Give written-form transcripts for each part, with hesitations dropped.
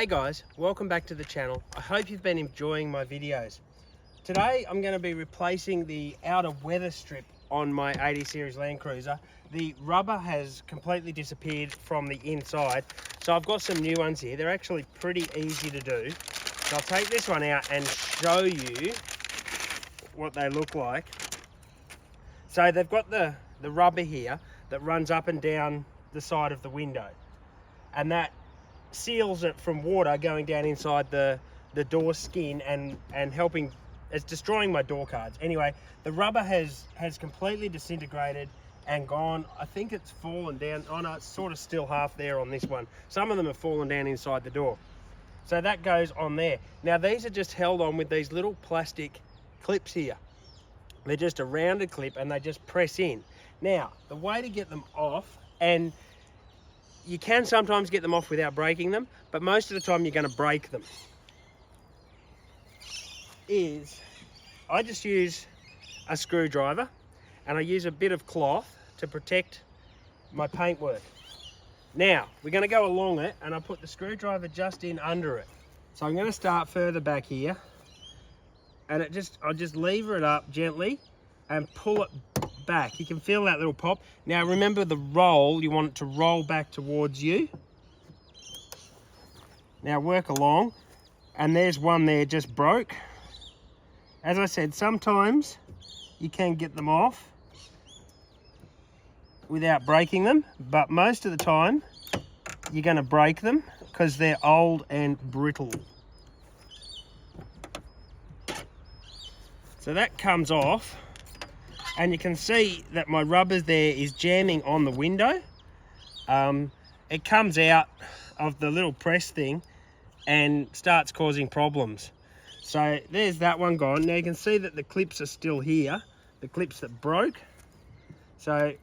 Hey guys, welcome back to the channel. I hope you've been enjoying my videos. Today I'm going to be replacing the outer weather strip on my 80 series Land Cruiser. The rubber has completely disappeared from the inside, so I've got some new ones here. They're actually pretty easy to do. So I'll take this one out and show you what they look like. So they've got the rubber here that runs up and down the side of the window, and that seals it from water going down inside the door skin and helping, it's destroying my door cards. Anyway, the rubber has completely disintegrated and gone. I think it's fallen down. Oh no, it's sort of still half there on this one. Some of them have fallen down inside the door. So that goes on there. Now these are just held on with these little plastic clips here. They're just a rounded clip and they just press in. Now, the way to get them off, and you can sometimes get them off without breaking them, but most of the time you're going to break them, is I just use a screwdriver and I use a bit of cloth to protect my paintwork. Now, we're going to go along it and I put the screwdriver just in under it. So I'm going to start further back here, and I'll just lever it up gently and pull it back. You can feel that little pop. Now remember the roll, you want it to roll back towards you. Now work along, and there's one there just broke. As I said, sometimes you can get them off without breaking them, but most of the time you're going to break them because they're old and brittle. So that comes off, and you can see that my rubber there is jamming on the window. It comes out of the little press thing and starts causing problems. So there's that one gone. Now you can see that the clips are still here, the clips that broke. So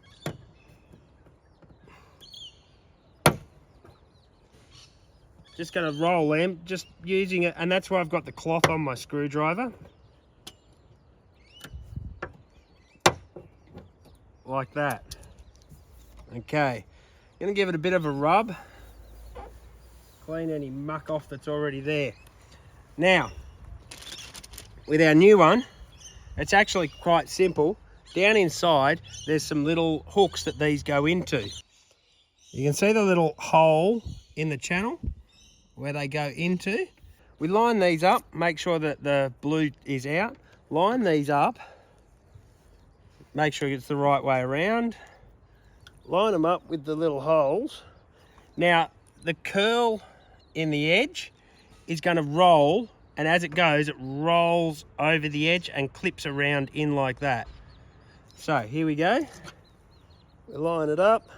just going to roll them, just using it, and that's why I've got the cloth on my screwdriver. Like that. Okay, gonna give it a bit of a rub, clean any muck off that's already there. Now, with our new one, it's actually quite simple. Down inside, there's some little hooks that these go into. You can see the little hole in the channel where they go into. We line these up, make sure that the blue is out. Line these up. Make sure it's the right way around. Line them up with the little holes. Now, the curl in the edge is going to roll, and as it goes, it rolls over the edge and clips around in like that. So, here we go. We line it up.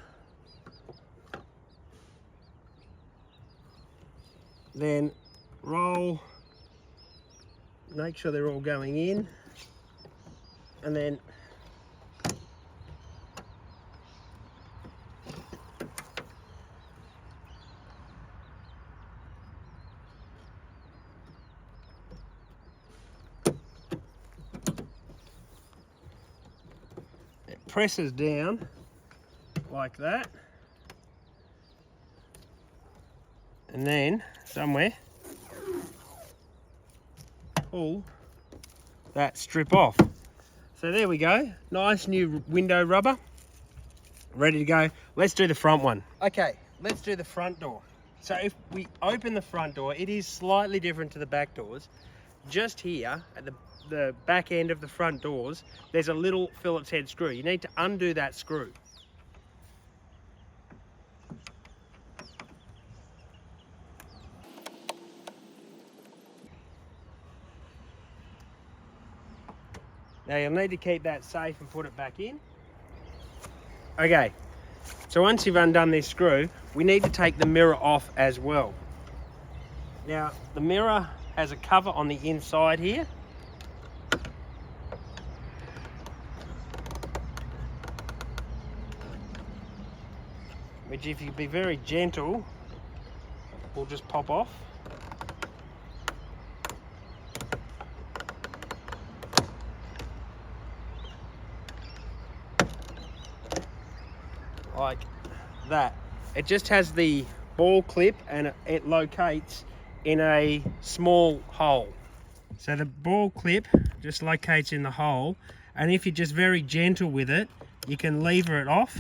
Then roll. Make sure they're all going in. And then presses down like that, and then somewhere pull that strip off. So there we go, nice new window rubber, ready to go. Let's do the front one. Okay, let's do the front door. So if we open the front door, it is slightly different to the back doors. Just here at the back end of the front doors, there's a little Phillips head screw. You need to undo that screw. Now you'll need to keep that safe and put it back in. Okay, so once you've undone this screw, we need to take the mirror off as well. Now the mirror has a cover on the inside here. Which, if you be very gentle, will just pop off. Like that. It just has the ball clip, and it locates in a small hole. So the ball clip just locates in the hole, and if you're just very gentle with it, you can lever it off.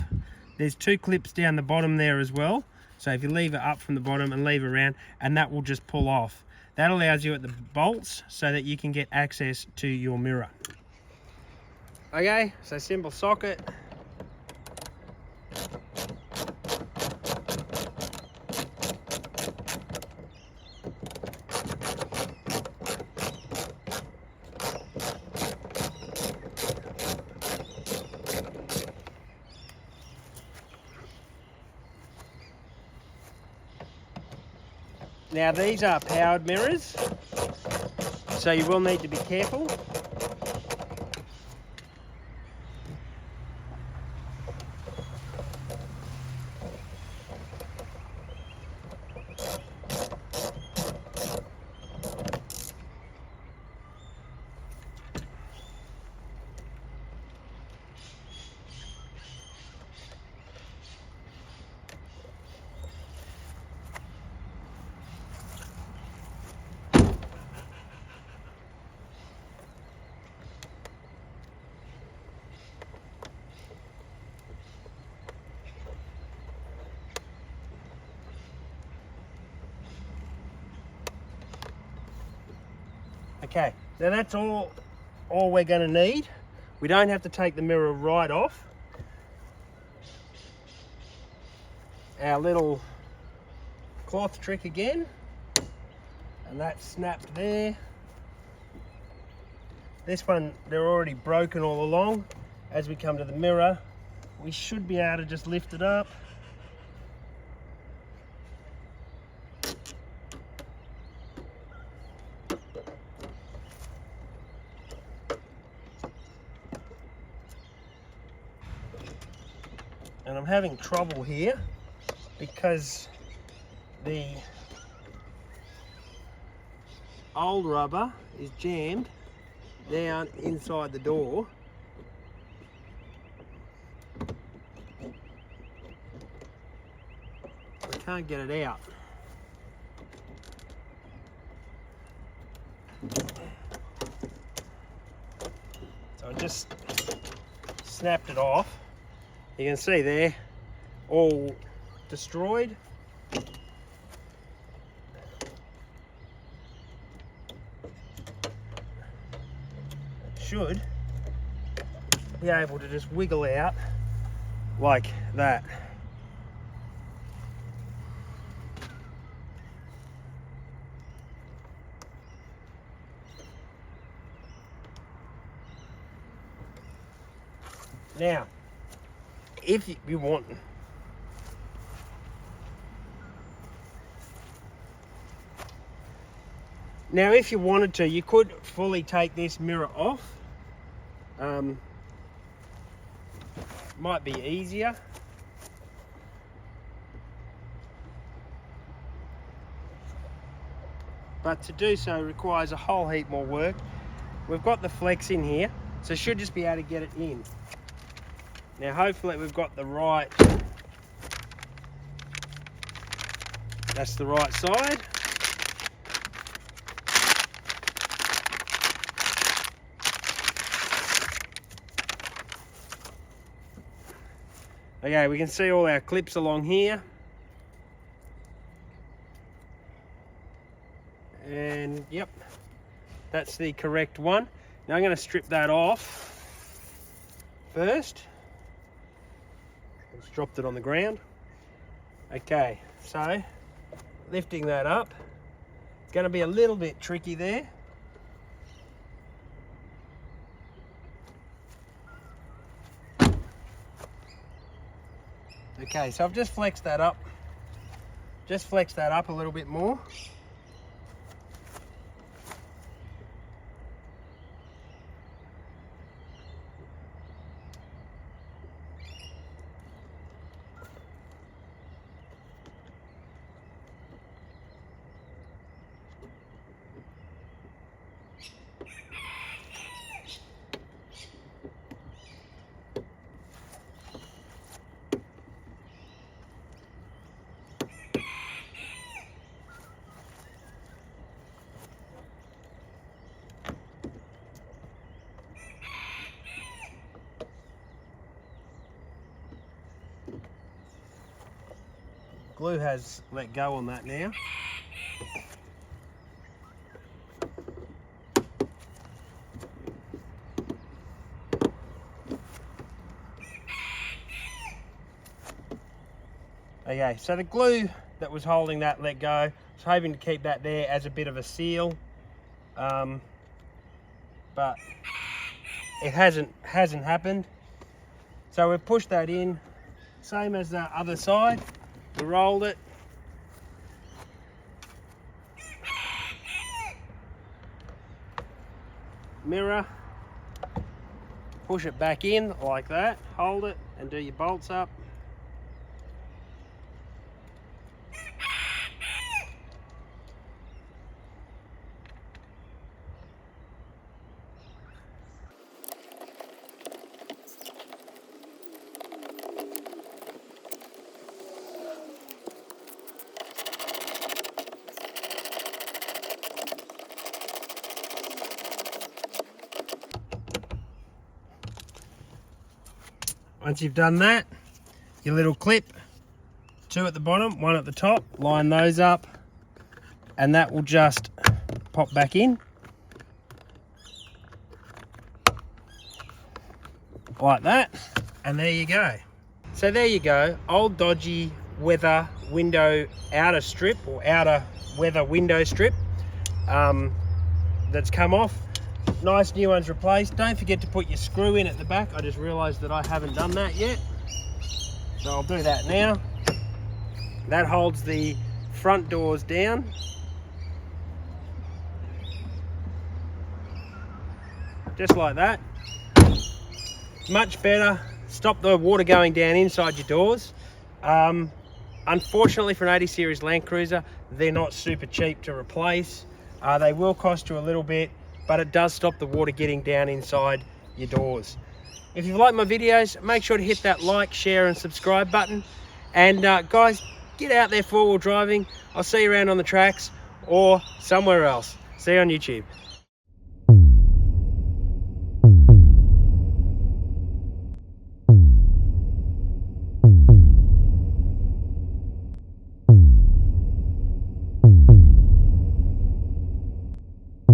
There's 2 clips down the bottom there as well. So if you lever up from the bottom and lever around, and that will just pull off. That allows you at the bolts so that you can get access to your mirror. Okay, so simple socket. Now these are powered mirrors, so you will need to be careful. Okay, now that's all we're going to need. We don't have to take the mirror right off. Our little cloth trick again, and that's snapped there. This one, they're already broken all along. As we come to the mirror, we should be able to just lift it up. And I'm having trouble here because the old rubber is jammed down inside the door. I can't get it out. So I just snapped it off. You can see there, all destroyed. Should be able to just wiggle out like that. Now, if you want, now if you wanted to, you could fully take this mirror off. Might be easier. But to do so requires a whole heap more work. We've got the flex in here, so should just be able to get it in. Now hopefully we've got the right, that's the right side. Okay, we can see all our clips along here. And yep, that's the correct one. Now I'm going to strip that off first. Just dropped it on the ground. Okay, so lifting that up. It's going to be a little bit tricky there. Okay, so I've just flexed that up. Just flex that up a little bit more. glue has let go on that now. Okay, so the glue that was holding that let go, I was hoping to keep that there as a bit of a seal, but it hasn't happened. So we've pushed that in, same as the other side. We rolled it. Mirror. Push it back in like that, hold it and do your bolts up. Once you've done that, your little clip, 2 at the bottom, 1 at the top, line those up, and that will just pop back in. Like that, and there you go. So there you go, old dodgy weather window outer strip, or outer weather window strip that's come off. Nice new ones replaced. Don't forget to put your screw in at the back. I just realized that I haven't done that yet, so I'll do that now. That holds the front doors down. Just like that. Much better. Stop the water going down inside your doors. Unfortunately for an 80 series Land Cruiser, they're not super cheap to replace. They will cost you a little bit, but it does stop the water getting down inside your doors. If you've liked my videos, make sure to hit that like, share and subscribe button. And guys, get out there 4-wheel driving. I'll see you around on the tracks or somewhere else. See you on YouTube.